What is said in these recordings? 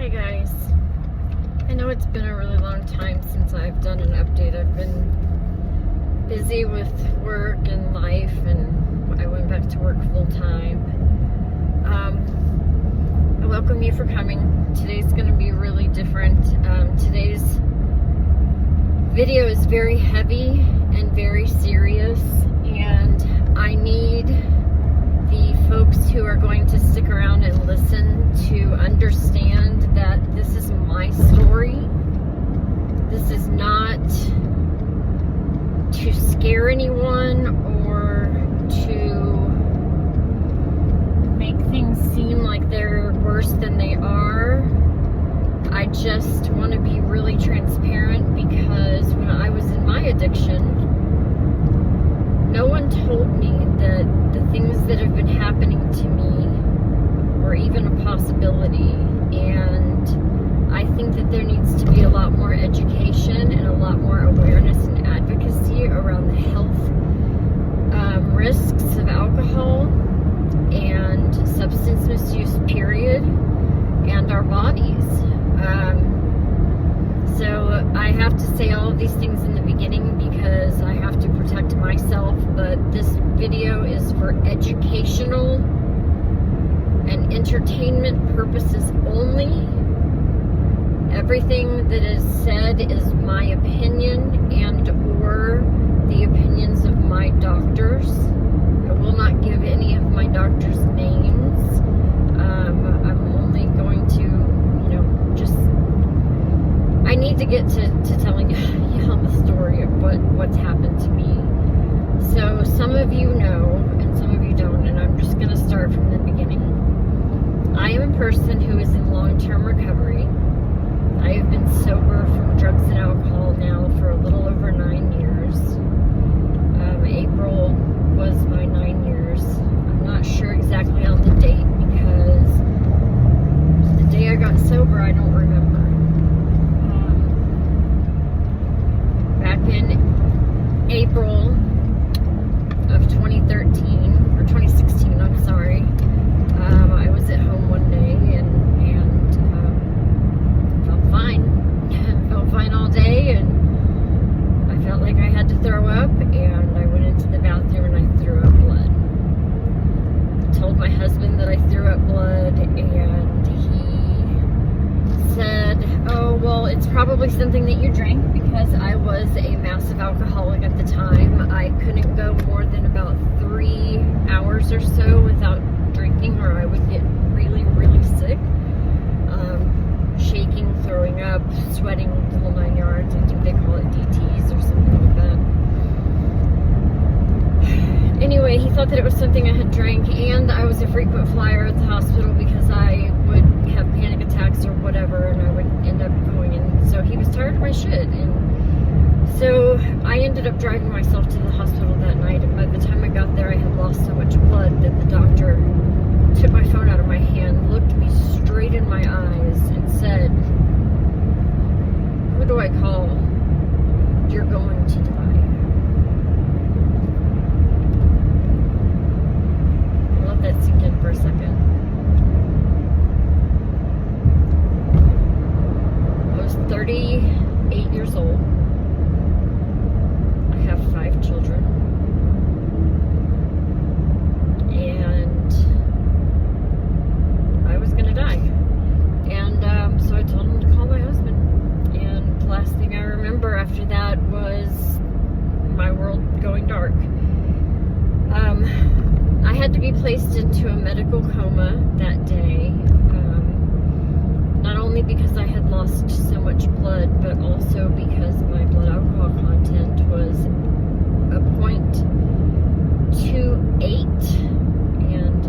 Hey guys, I know it's been a really long time since I've done an update. I've been busy with work and life, and I went back to work full time. I welcome you for coming. Today's going to be really different. Today's video is very heavy and very serious, and I need the folks who are going to stick around and listen to understand that this is my story. This is not to scare anyone or to make things seem like they're worse than they are. I just want to be really transparent, because when I was in my addiction, no one told me that the things that have been happening to me were even a possibility. And I think that there needs to be a lot more education and a lot more awareness and advocacy around the health risks of alcohol and substance misuse, period, and our bodies. So I have to say all of these things in the beginning because I have to protect myself, but this video is for educational and entertainment purposes only. Everything that is said is my opinion and or the opinions of my doctors. I will not give any of my doctors' names. I'm only going to, just I need to get to telling y'all the story of what's happened to me. So some of you know and some of you don't, and I'm just going to start from the beginning. I am a person who is in long-term recovery. I have been sober from drugs and alcohol now for a little over 9 years. April was my 9 years. I'm not sure exactly on the date because the day I got sober I don't remember. Back in April of 2013, or 2016, I'm sorry, I was at home one day and felt fine. Felt fine all day, and I felt like I had to throw up, and I went into the bathroom and I threw up blood. I told my husband that I threw up blood, and he said, oh, well, it's probably something that you drank, because I was a massive alcoholic at the time. I couldn't go more than about 3 hours or so without drinking, or I would get really, really sick. Shaking, throwing up, sweating, the whole 9 yards. I think they call it DTs or something like that. Anyway, he thought that it was something I had drank, and I was a frequent flyer at the hospital because I would have panic attacks or whatever, and I would end up going in. So he was tired of my shit, and so I ended up driving myself to the hospital that night, and by the time I got there, I had lost so much blood that the doctor took my phone out of my hand, looked me straight in my eyes, and said, who do I call? You're going to die. Let that sink in for a second. I was 38 years old. I have 5 children. And I was going to die. And so I told him to call my husband. And the last thing I remember after that was my world going dark. I had to be placed into a medical coma that day. Not only because I had lost so much blood, but also because my blood alcohol content was a 0.28. And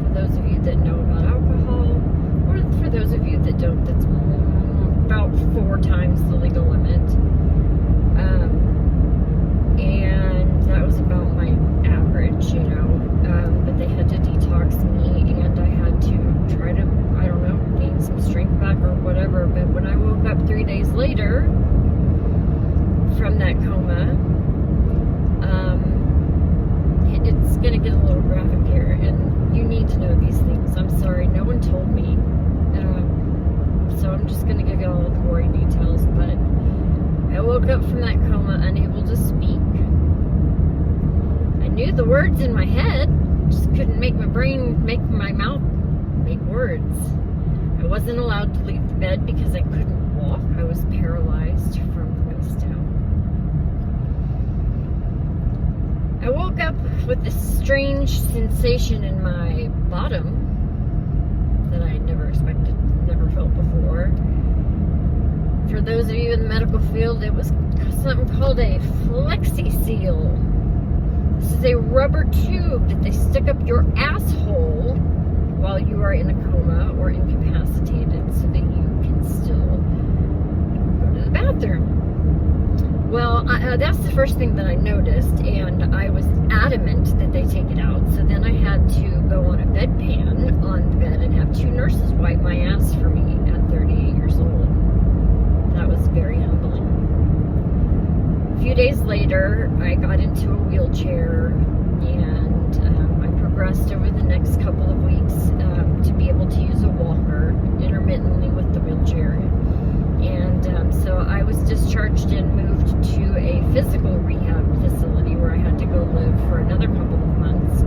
for those of you that know about alcohol, or for those of you that don't, that's about 4 times the legal limit. And that was about my average, but they had to detox me, and I had to try to, I don't know, gain some strength back or whatever. But when I woke up 3 days later from that coma, it's gonna get a little graphic here, and you need to know these things. I'm sorry, no one told me. so I'm just going to give you all the gory details. But I woke up from that coma unable to speak. I knew the words in my head, just couldn't make my brain, make my mouth make words. I wasn't allowed to leave the bed because I couldn't walk. I was paralyzed from the waist down. I woke up with this strange sensation in my bottom that I never expected, never felt before. For those of you in the medical field, it was something called a flexi seal. This is a rubber tube that they stick up your asshole while you are in a coma or incapacitated so that you can still go to the bathroom. Well, that's the first thing that I noticed, and I was adamant that they take it out. So then I had to go on a bedpan on the bed and have 2 nurses wipe my ass for me at 38 years old. That was very humbling. A few days later, I got into a wheelchair, and I progressed over the next couple of weeks to be able to use a walker intermittently with the wheelchair. And so I was discharged and moved to a physical rehab facility where I had to go live for another couple of months.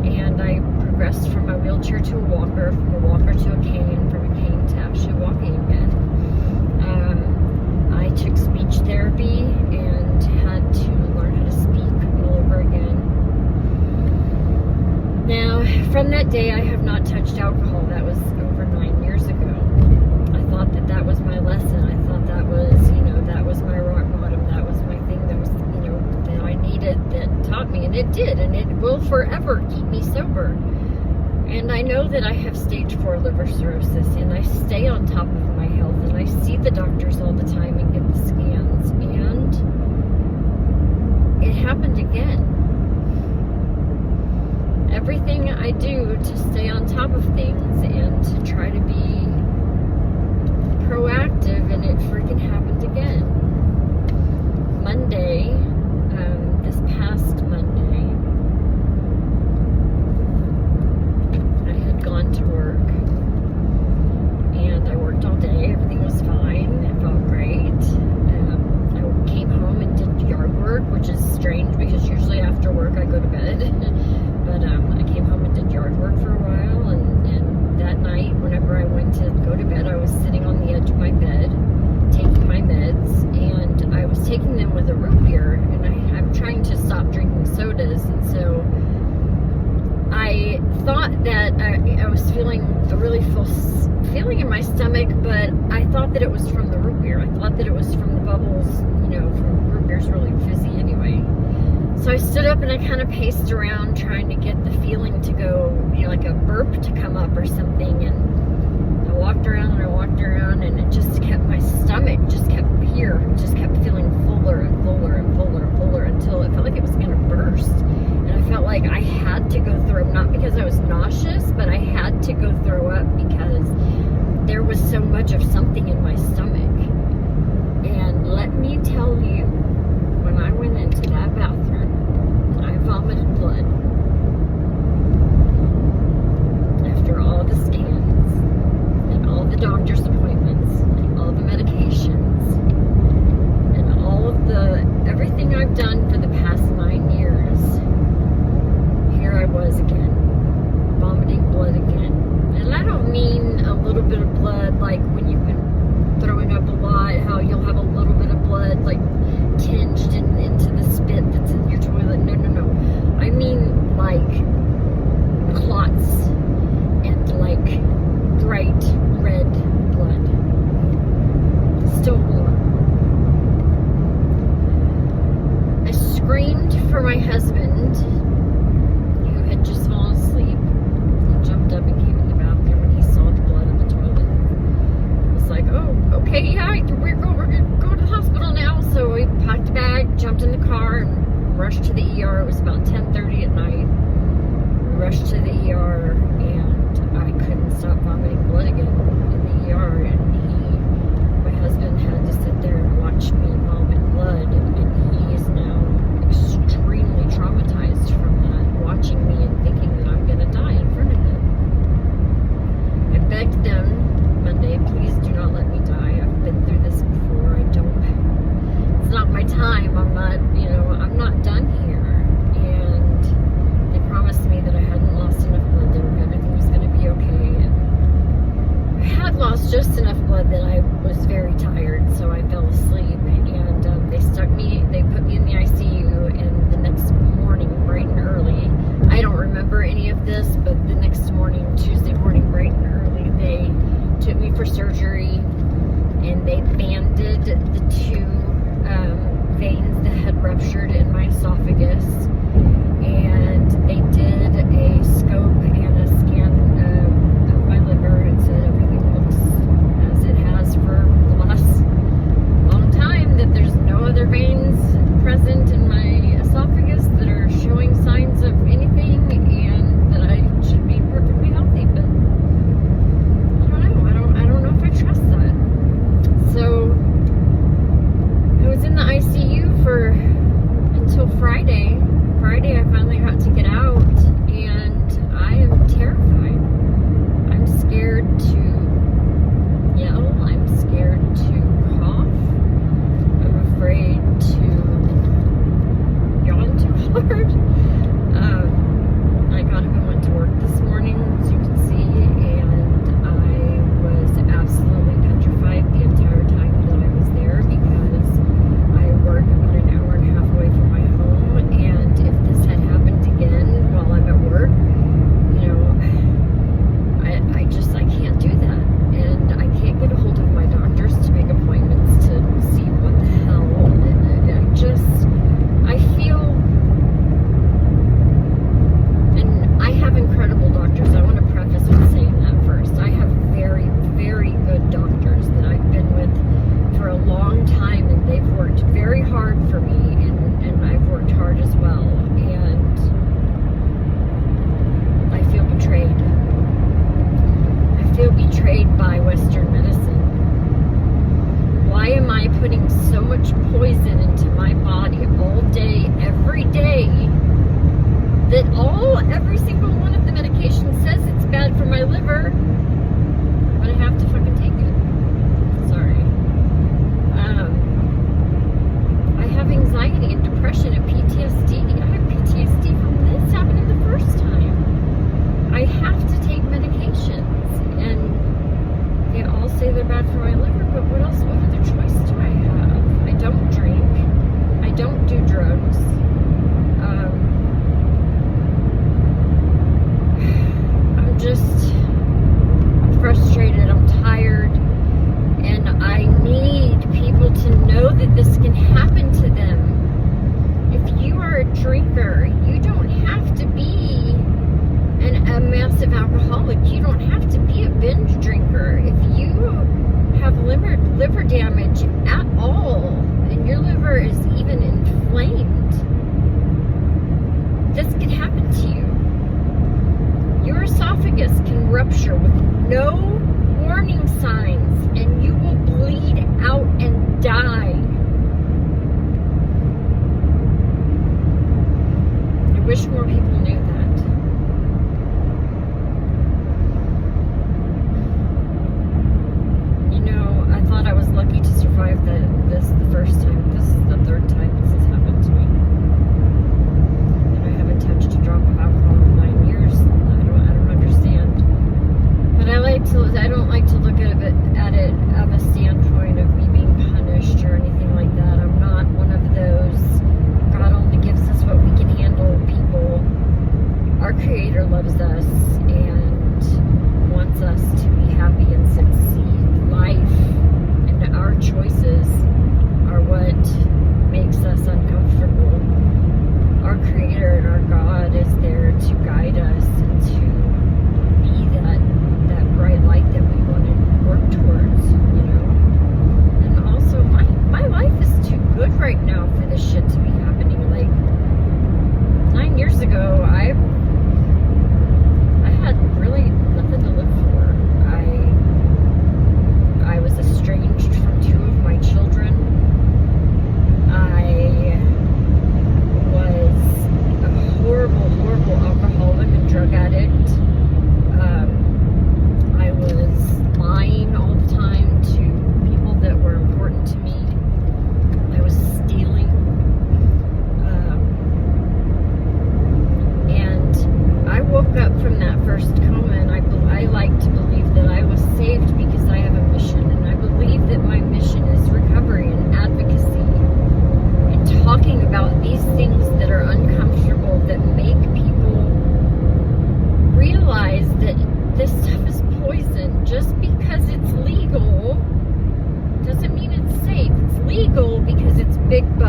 And I progressed from a wheelchair to a walker, from a walker to a cane, from a cane to actually walking again. I took speech therapy and had to learn how to speak all over again. Now, from that day, I have not touched alcohol. That was over 9 years ago. I thought that that was my lesson. I thought that was, that was my rock bottom. That was my thing that was, that I needed, that taught me. And it did. And it will forever keep me sober. And I know that I have stage 4 liver cirrhosis. And I stay on top of my health. And I see the doctors all the time and get the scans. And it happened again. Everything I do to stay on top of things and to try to be proactive, and it freaking happened again. Monday, this past Monday, I had gone to work, and I worked all day. Everything was fine. It felt great. I came home and did yard work, which is strange because usually after work I go to bed. But I came home and did yard work for a while, and that night, whenever I went to go to bed, I was sitting on the edge of my bed, taking my meds, and I was taking them with a root beer, and I'm trying to stop drinking sodas, and so I thought that I was feeling a really full feeling in my stomach, but I thought that it was from the root beer. I thought that it was from the bubbles, from root beer's really fizzy anyway. So I stood up and I kind of paced around trying to get the feeling to go, like a burp to come up or something. And I walked around and it just kept, my stomach just kept feeling fuller and fuller and fuller and fuller until it felt like it was going to burst. And I felt like I had to go throw up, not because I was nauseous, but I had to go throw up because there was so much of something in my stomach. And let me tell you, when I went into that bathroom, I vomited blood. After all the scans, and all the doctor's appointments, and all the medications, and all of everything I've done for the past 9 years, here I was again, vomiting blood again. And I don't mean a little bit of blood like when you've been throwing up a lot, how you'll have a little bit of blood like tinged into the spit that's in your toilet. No. I mean like clots and like bright red blood. Still warm. I screamed for my husband, who had just fallen asleep. He jumped up and came in the bathroom when he saw the blood in the toilet. I was like, oh, okay, yeah, we're going to go to the hospital now. So we packed a bag, jumped in the car, and rushed to the ER. It was about 10:30 at night. We rushed to the ER, and I couldn't stop vomiting blood again in the ER. And my husband had to sit there and watch me vomit blood, and he is now extremely traumatized time. I'm not done here. And they promised me that I hadn't lost enough blood, that everything was going to be okay. And I had lost just enough blood that I was very tired, so I fell asleep. And they put me in the ICU, and the next morning, bright and early, I don't remember any of this, but the next morning, Tuesday morning, bright and early, they took me for surgery, and they banded the two veins that had ruptured in my esophagus, and they did a scope and a scan of my liver and said everything looks as it has for the last long time, that there's no other veins present in my esophagus that are showing signs of anything, and that I should be perfectly healthy. But I don't know if I trust that. So I was in the ICU until Friday. Friday I finally got to get out, and I am terrified. I'm scared to yell. I'm scared to cough. I'm afraid to yawn too hard. I got up and went to work this morning, as you can see, and I was absolutely petrified the entire time that I was there, because I work about an hour and a half away from my home, and if this had happened again while I'm at work, I can't do that. And I can't get a hold of my doctors to make appointments to see what the hell. I feel, and I have incredible doctors. I want to preface with saying that first. I have very, very good doctors that I've been with for a long time, and they've worked very hard for me, and I've worked hard as well. And I feel betrayed. I feel betrayed by Western medicine. Why am I putting so much poison into my body all day, every day, that every single one of the medications says it's bad for my liver, but I have to fucking take it? Sorry. I have anxiety and depression and PTSD. I have PTSD from this happening the first time. I have to take medications, and they all say they're bad for my liver, but what other choice do I have? I don't drink. I don't do drugs. I'm frustrated. I'm tired. And I need people to know that this can happen to them. If you are a drinker, you don't have to be a massive alcoholic. You don't have to be a binge drinker. If you have liver damage at all, and your liver is even inflamed, this can happen to you. Your esophagus can rupture with no warning signs, and you will bleed out and die. I wish more people knew that. I thought I was lucky to survive this the first time. This is the third time this has happened to me. And I haven't touched a drop of alcohol in 9 years. I don't understand. But I don't like to look at it of a standpoint of me being punished or anything like that. I'm not one of those God only gives us what we can handle people.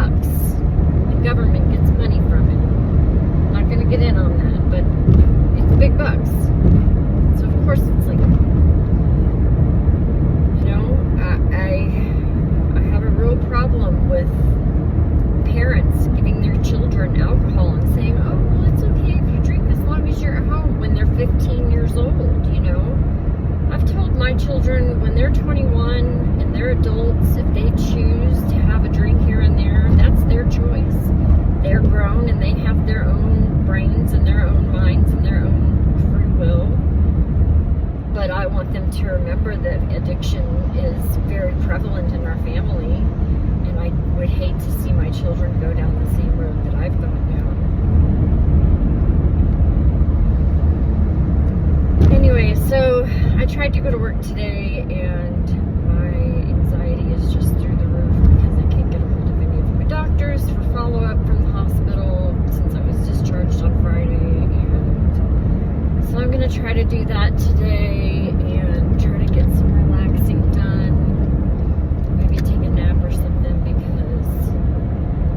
bucks. The government gets money from it. I'm not going to get in on that, but it's big bucks. So of course it's legal. You know, I have a real problem with parents giving their children alcohol and saying, oh, well, it's okay if you drink as long as you're at home when they're 15 years old, you know. I've told my children when they're 21 and they're adults, if they choose to have a drink here and there, that's their choice. They're grown and they have their own brains and their own minds and their own free will. But I want them to remember that addiction is very prevalent in our family, and I would hate to see my children go down the same road that I've gone down. Anyway, so I tried to go to work today, and my anxiety is just through the roof because I can't get a hold of any of my doctors for follow-up from the hospital since I was discharged on Friday. And so I'm going to try to do that today and try to get some relaxing done. Maybe take a nap or something because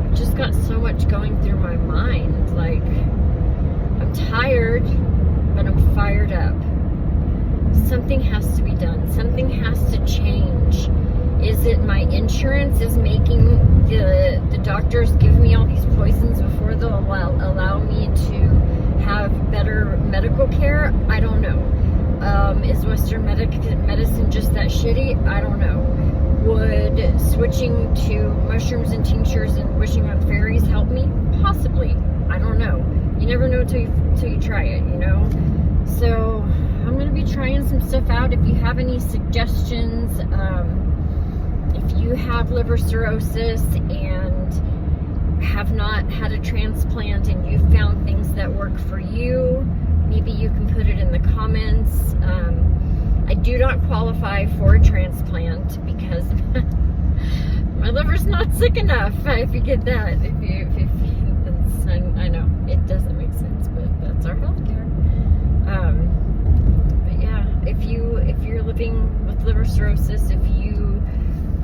I've just got so much going through my mind. Like, I'm tired, but I'm fired up. Something has to be done. Something has to change. Is it my insurance is making the doctors give me all these poisons before they'll allow me to have better medical care? I don't know. Is Western medicine just that shitty? I don't know. Would switching to mushrooms and tinctures and wishing on fairies help me? Possibly. I don't know. You never know till you try it, you know? So I'm going to be trying some stuff out. If you have any suggestions, if you have liver cirrhosis and have not had a transplant and you've found things that work for you, maybe you can put it in the comments. I do not qualify for a transplant because my liver's not sick enough. If you get that, I know it doesn't make sense, but that's our healthcare. But yeah, if you're living with liver cirrhosis, if you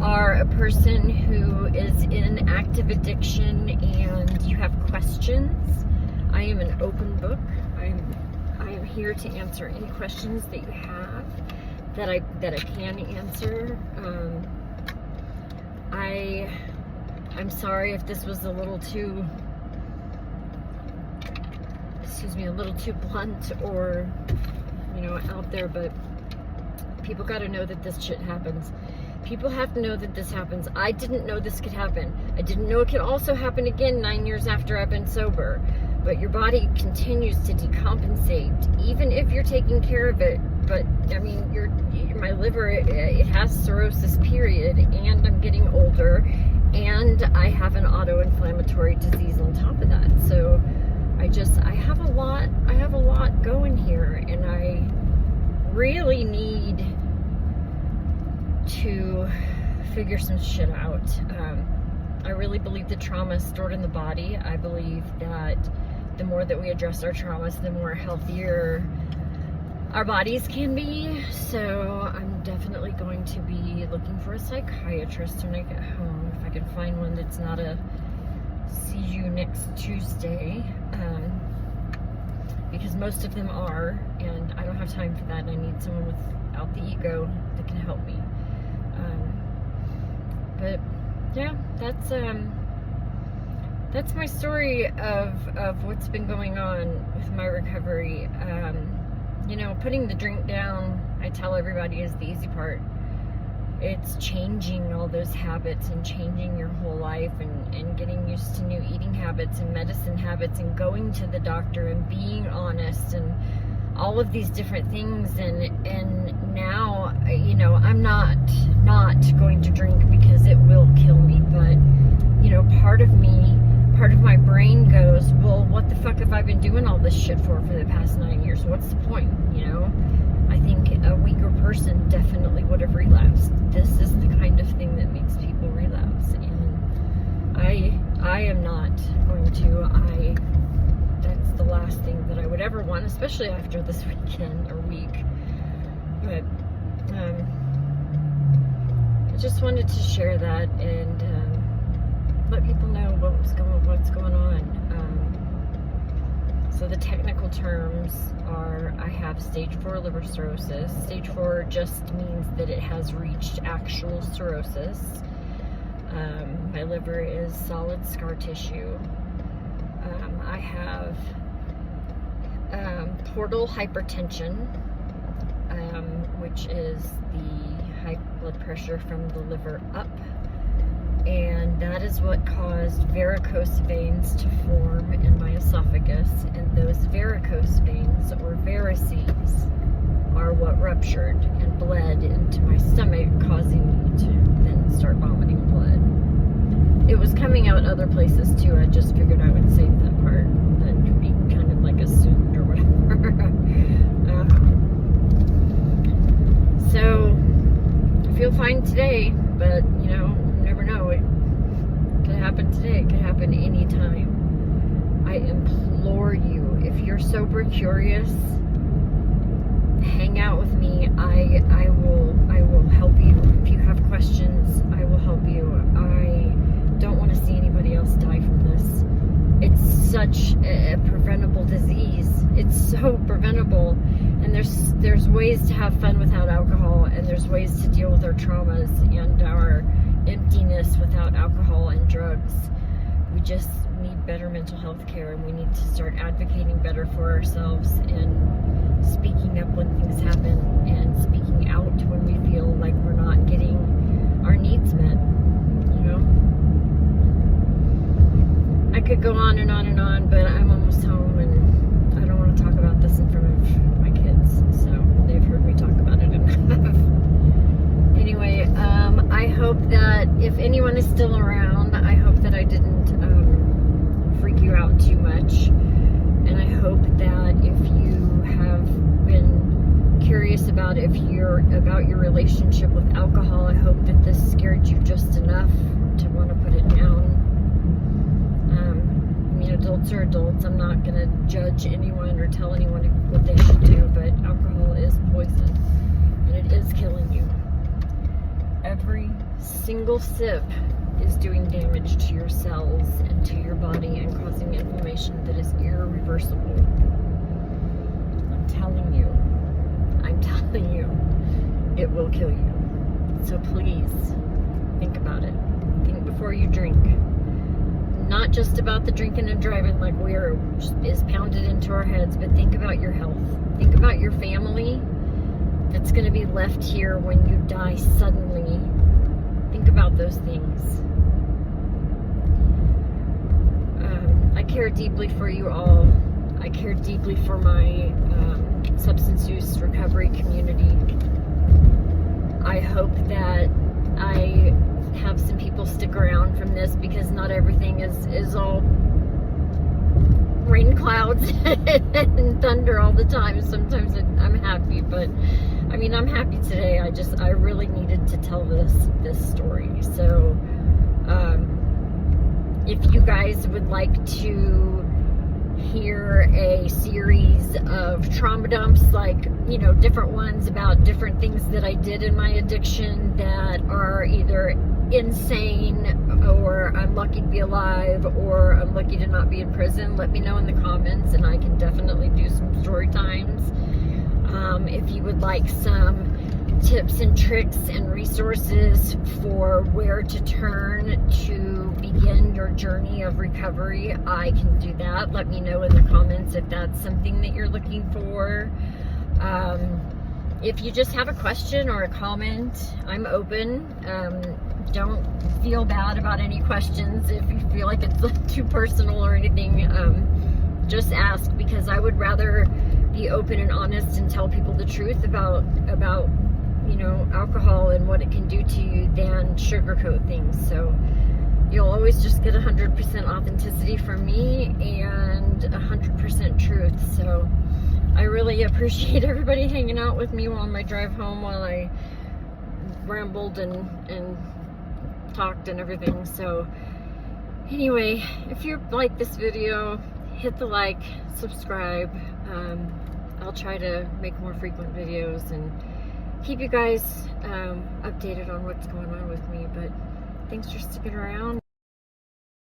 are a person who is in active addiction and you have questions, I am an open book. I am here to answer any questions that you have that I can answer. I'm sorry if this was a little too blunt or, you know, out there, but people got to know that this shit happens. People have to know that this happens. I didn't know this could happen. I didn't know it could also happen again 9 years after I've been sober. But your body continues to decompensate, even if you're taking care of it. But, I mean, my liver, it has cirrhosis, period, and I'm getting older, and I have an autoinflammatory disease on top of that. So I have a lot going here, and I really need to figure some shit out. I really believe the trauma is stored in the body. I believe that the more that we address our traumas, the more healthier our bodies can be. So I'm definitely going to be looking for a psychiatrist when I get home, if I can find one that's not a see you next Tuesday, because most of them are, and I don't have time for that. I need someone without the ego that can help me. But yeah, that's my story of what's been going on with my recovery. You know, putting the drink down, I tell everybody, is the easy part. It's changing all those habits and changing your whole life and getting used to new eating habits and medicine habits and going to the doctor and being honest and all of these different things. And now, you know, I'm not going to drink because it will kill me. But, you know, part of my brain goes, well, what the fuck have I been doing all this shit for the past 9 years? What's the point, you know? I think a weaker person definitely would have relapsed. This is the kind of thing that makes people relapse, and I am not going to. That's the last thing that I would ever want, especially after this weekend or week. But I just wanted to share that and let people know what's going on. So the technical terms are, I have stage 4 liver cirrhosis. Stage 4 just means that it has reached actual cirrhosis. My liver is solid scar tissue. I have portal hypertension, which is the high blood pressure from the liver up. And that is what caused varicose veins to form in my esophagus. And those varicose veins, or varices, are what ruptured and bled into my stomach, causing me to then start vomiting blood. It was coming out other places too. I just figured I would save that part. That could be kind of like assumed or whatever. So I feel fine today, but you know, never know. It could happen today. It could happen anytime. I implore you, if you're sober curious, hang out with me. I will help you. If you have questions, I will help you. I don't want to see anybody else die from this. It's such a preventable disease. It's so preventable. And there's ways to have fun without alcohol, and there's ways to deal with our traumas and our emptiness without alcohol and drugs. We just need better mental health care, and we need to start advocating better for ourselves and speaking up when things happen and speaking out when we feel like we're not getting our needs met, you know? I could go on and on and on, but I'm almost home and I don't want to talk about this in front of my kids, so they've heard me talk about it enough. Anyway, I hope that if anyone is still around, I hope that I didn't freak you out too much. And I hope that if you have been curious about your relationship with alcohol, I hope that this scared you just enough to want to put it down. I mean, adults are adults. I'm not going to judge anyone or tell anyone what they should do, but alcohol is poison, and it is killing you. Every single sip is doing damage to your cells and to your body and causing inflammation that is irreversible. I'm telling you, it will kill you. So please, think about it. Think before you drink. Not just about the drinking and driving like is pounded into our heads, but think about your health. Think about your family that's going to be left here when you die suddenly. Think about those things. I care deeply for you all. I care deeply for my substance use recovery community. I hope that I have some people stick around from this, because not everything is all rain clouds and thunder all the time. Sometimes I'm happy, but I mean, I'm happy today. I really needed to tell this story. So if you guys would like to hear a series of trauma dumps, like, you know, different ones about different things that I did in my addiction that are either insane, or I'm lucky to be alive, or I'm lucky to not be in prison, let me know in the comments, and I can definitely do some story times. If you would like some tips and tricks and resources for where to turn to begin your journey of recovery, I can do that. Let me know in the comments if that's something that you're looking for. If you just have a question or a comment, I'm open. Don't feel bad about any questions. If you feel like it's too personal or anything, just ask, because I would rather be open and honest and tell people the truth about you know, alcohol and what it can do to you than sugarcoat things. So you'll always just get 100% authenticity from me and 100% truth. So I really appreciate everybody hanging out with me on my drive home while I rambled and talked and everything. So anyway, if you like this video, hit the like, subscribe. I'll try to make more frequent videos and keep you guys updated on what's going on with me. But thanks for sticking around.